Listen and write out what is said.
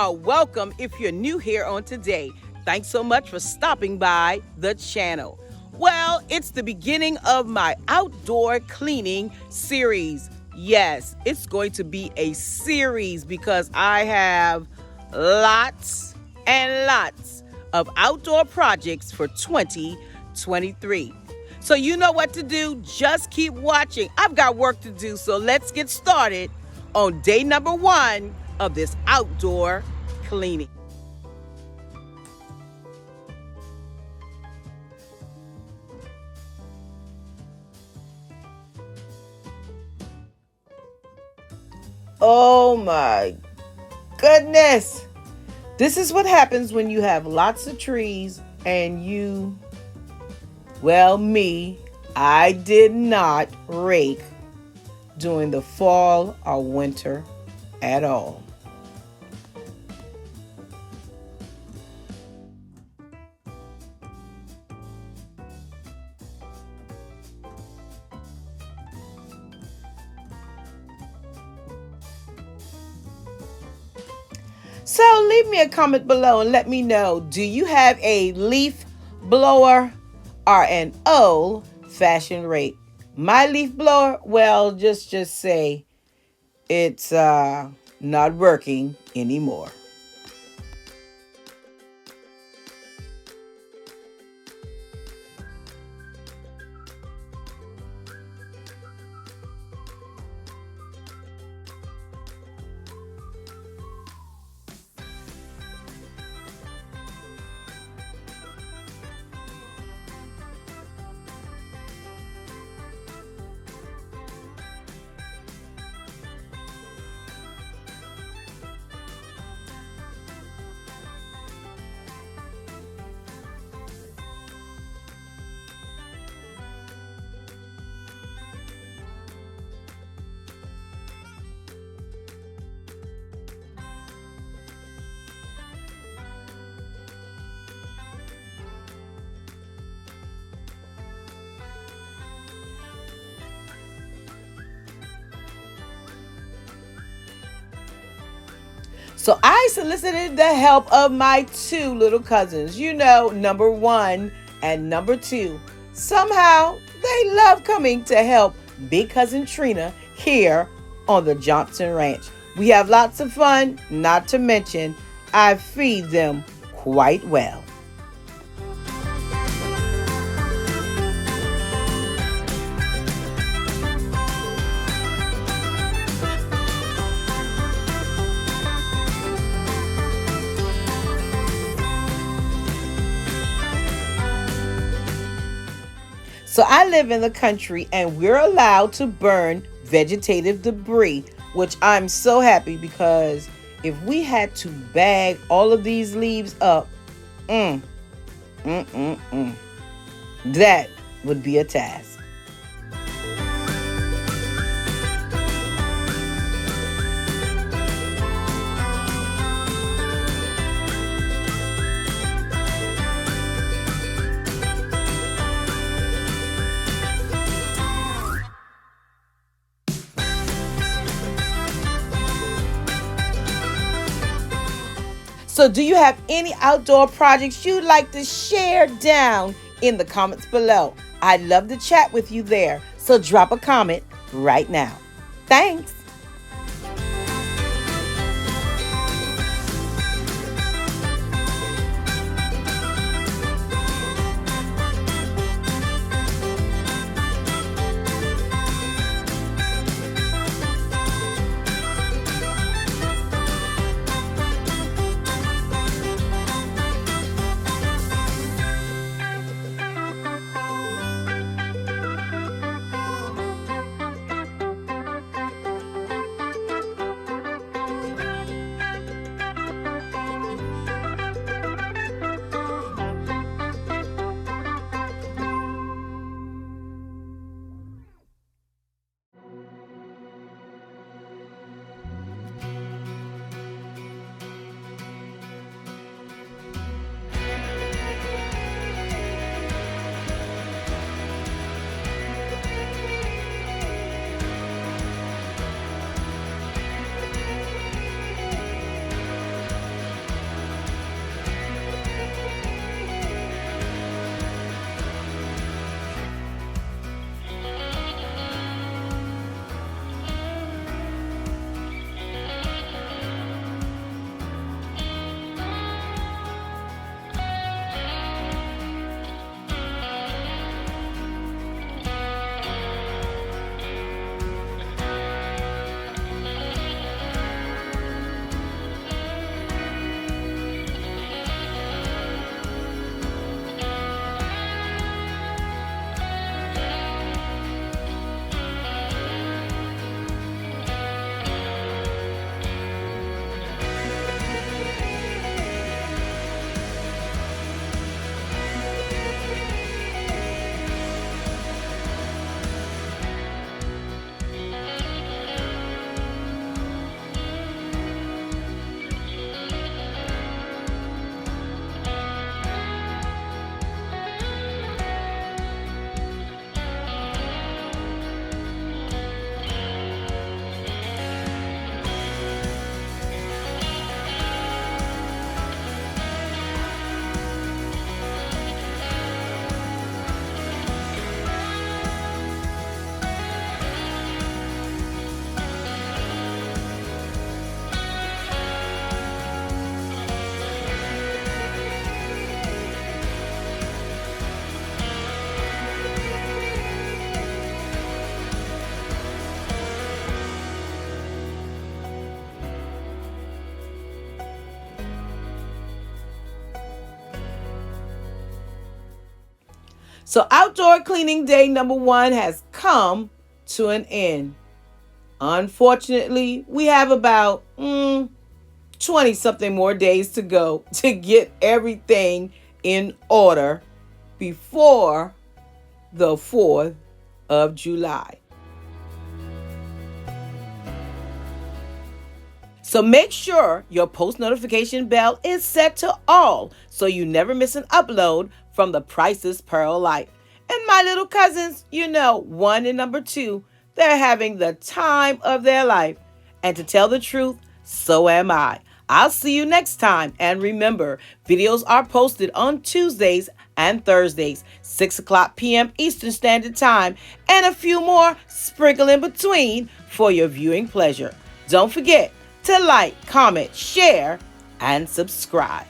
are welcome if you're new here on today. Thanks so much for stopping by the channel. Well, it's the beginning of my outdoor cleaning series. Yes, it's going to be a series because I have lots and lots of outdoor projects for 2023. So you know what to do. Just keep watching. I've got work to do, so let's get started on day number 1 of this outdoor cleaning. Oh my goodness. This is what happens when you have lots of trees and I did not rake during the fall or winter at all. So leave me a comment below and let me know, do you have a leaf blower or an old-fashioned rake? My leaf blower, well, just say it's not working anymore. So I solicited the help of my 2 little cousins, number 1 and number 2. Somehow they love coming to help Big Cousin Trina here on the Johnson Ranch. We have lots of fun, not to mention I feed them quite well. So I live in the country and we're allowed to burn vegetative debris, which I'm so happy because if we had to bag all of these leaves up, that would be a task. So do you have any outdoor projects you'd like to share down in the comments below? I'd love to chat with you there. So drop a comment right now. Thanks. So outdoor cleaning day number 1 has come to an end. Unfortunately, we have about 20 something more days to go to get everything in order before the 4th of July. So make sure your post notification bell is set to all so you never miss an upload from the Price's Pearl Life. And my little cousins, 1 and number 2, they're having the time of their life. And to tell the truth, so am I. I'll see you next time. And remember, videos are posted on Tuesdays and Thursdays, 6 o'clock p.m. Eastern Standard Time, and a few more sprinkle in between for your viewing pleasure. Don't forget to like, comment, share, and subscribe.